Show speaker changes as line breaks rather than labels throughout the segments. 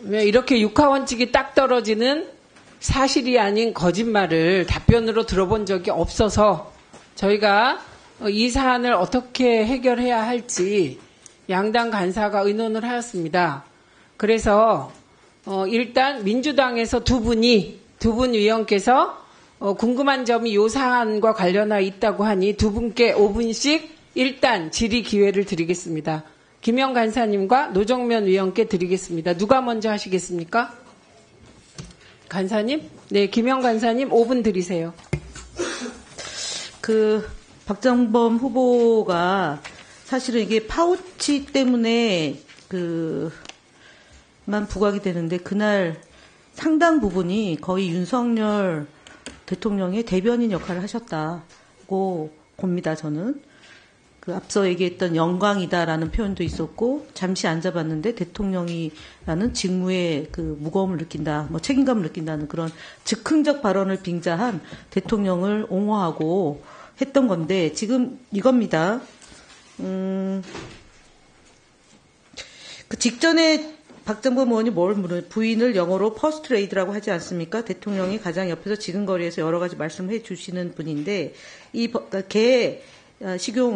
왜 이렇게 육하원칙이 딱 떨어지는 사실이 아닌 거짓말을 답변으로 들어본 적이 없어서 저희가 이 사안을 어떻게 해결해야 할지 양당 간사가 의논을 하였습니다. 그래서 일단 민주당에서 두 분 위원께서 궁금한 점이 이 사안과 관련하여 있다고 하니 두 분께 5분씩 일단 질의 기회를 드리겠습니다. 김영 간사님과 노정면 위원께 드리겠습니다. 누가 먼저 하시겠습니까? 간사님? 네, 김영 간사님 5분 드리세요.
박정범 후보가 사실은 이게 파우치 때문에 만 부각이 되는데 그날 상당 부분이 거의 윤석열 대통령의 대변인 역할을 하셨다고 봅니다, 저는. 앞서 얘기했던 영광이다라는 표현도 있었고, 잠시 앉아봤는데 대통령이라는 직무의 무거움을 느낀다, 책임감을 느낀다는 그런 즉흥적 발언을 빙자한 대통령을 옹호하고 했던 건데, 지금 이겁니다. 그 직전에 박정범 의원이 부인을 영어로 퍼스트 레이디라고 하지 않습니까? 대통령이 가장 옆에서 지근거리에서 여러 가지 말씀을 해 주시는 분인데,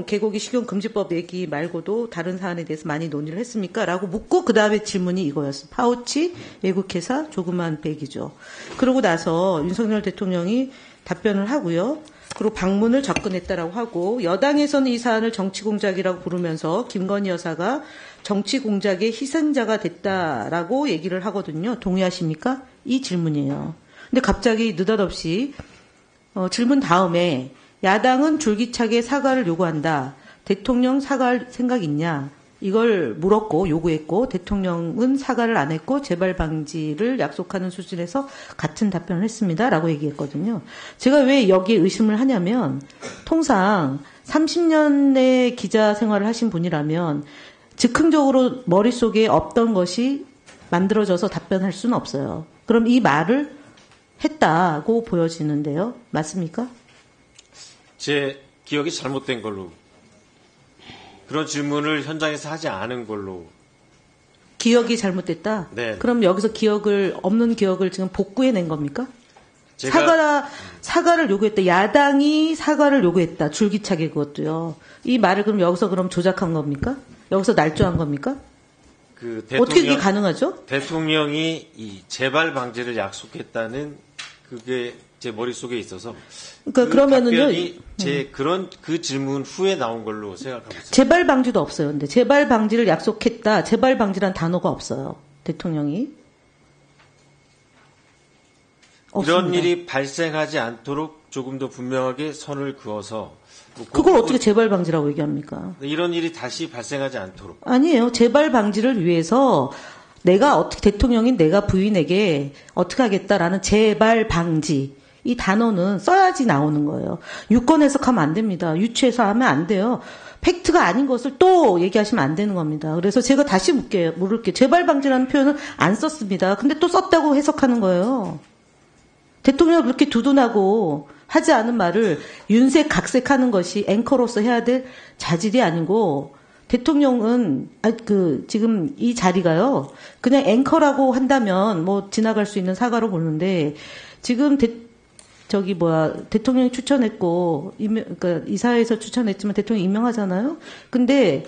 개고기 식용 금지법 얘기 말고도 다른 사안에 대해서 많이 논의를 했습니까? 라고 묻고 그 다음에 질문이 이거였어요. 파우치, 외국회사, 조그만 백이죠. 그러고 나서 윤석열 대통령이 답변을 하고요. 그리고 방문을 접근했다라고 하고, 여당에서는 이 사안을 정치공작이라고 부르면서 김건희 여사가 정치공작의 희생자가 됐다라고 얘기를 하거든요. 동의하십니까? 이 질문이에요. 근데 갑자기 느닷없이 질문 다음에 야당은 줄기차게 사과를 요구한다. 대통령 사과할 생각 있냐? 이걸 물었고 요구했고, 대통령은 사과를 안 했고 재발 방지를 약속하는 수준에서 같은 답변을 했습니다. 라고 얘기했거든요. 제가 왜 여기에 의심을 하냐면, 통상 30년의 기자 생활을 하신 분이라면 즉흥적으로 머릿속에 없던 것이 만들어져서 답변할 수는 없어요. 그럼 이 말을 했다고 보여지는데요. 맞습니까?
제 기억이 잘못된 걸로, 그런 질문을 현장에서 하지 않은 걸로.
기억이 잘못됐다?
네.
그럼 여기서 없는 기억을 지금 복구해낸 겁니까? 사과를 요구했다. 야당이 사과를 요구했다. 줄기차게 그것도요. 이 말을 그럼 여기서 조작한 겁니까? 여기서 날조한 겁니까? 어떻게 이게 가능하죠?
대통령이 이 재발 방지를 약속했다는 그게 제 머릿속에 있어서.
그러면은요.
답변이 그 질문 후에 나온 걸로 생각하고 있습니다.
재발 방지도 없어요. 근데 재발 방지를 약속했다. 재발 방지란 단어가 없어요. 대통령이. 없습니다.
이런 일이 발생하지 않도록 조금 더 분명하게 선을 그어서.
그걸 어떻게 재발 방지라고 얘기합니까?
이런 일이 다시 발생하지 않도록.
아니에요. 재발 방지를 위해서 대통령인 내가 부인에게 어떻게 하겠다라는 재발 방지. 이 단어는 써야지 나오는 거예요. 유권 해석하면 안 됩니다. 유추해서 하면 안 돼요. 팩트가 아닌 것을 또 얘기하시면 안 되는 겁니다. 그래서 제가 다시 물을게요. 재발 방지라는 표현은 안 썼습니다. 근데 또 썼다고 해석하는 거예요. 대통령이 그렇게 두둔하고 하지 않은 말을 윤색각색하는 것이 앵커로서 해야 될 자질이 아니고, 대통령은 지금 이 자리가요, 그냥 앵커라고 한다면 지나갈 수 있는 사과로 보는데, 지금 대통령이 추천했고, 이사회에서 추천했지만 대통령이 임명하잖아요? 근데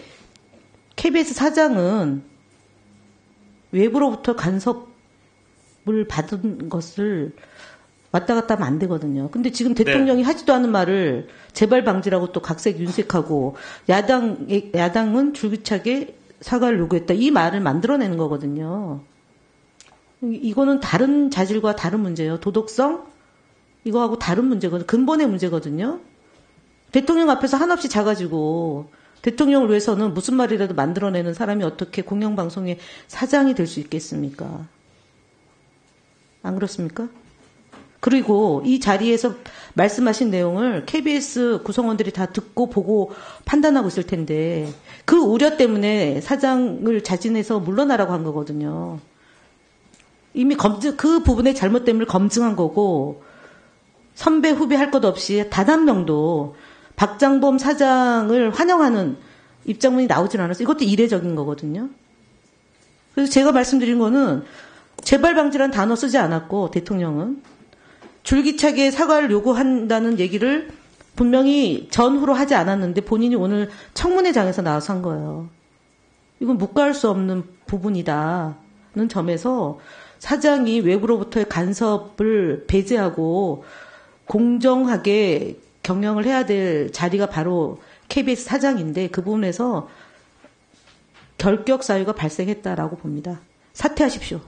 KBS 사장은 외부로부터 간섭을 받은 것을 왔다 갔다 하면 안 되거든요. 근데 지금 대통령이 하지도 않은 말을 재발 방지라고 또 각색 윤색하고, 야당은 줄기차게 사과를 요구했다. 이 말을 만들어내는 거거든요. 이거는 다른 자질과 다른 문제예요. 도덕성? 이거하고 다른 문제거든요. 근본의 문제거든요. 대통령 앞에서 한없이 작아지고, 대통령을 위해서는 무슨 말이라도 만들어내는 사람이 어떻게 공영방송의 사장이 될 수 있겠습니까? 안 그렇습니까? 그리고 이 자리에서 말씀하신 내용을 KBS 구성원들이 다 듣고 보고 판단하고 있을 텐데, 그 우려 때문에 사장을 자진해서 물러나라고 한 거거든요. 이미 그 부분의 잘못됨을 검증한 거고, 선배 후배 할 것 없이 단 한 명도 박장범 사장을 환영하는 입장문이 나오질 않았어요. 이것도 이례적인 거거든요. 그래서 제가 말씀드린 거는 재발 방지란 단어 쓰지 않았고 대통령은 줄기차게 사과를 요구한다는 얘기를 분명히 전후로 하지 않았는데 본인이 오늘 청문회장에서 나와서 한 거예요. 이건 묵과할 수 없는 부분이다는 점에서 사장이 외부로부터의 간섭을 배제하고 공정하게 경영을 해야 될 자리가 바로 KBS 사장인데 그 부분에서 결격 사유가 발생했다라고 봅니다. 사퇴하십시오.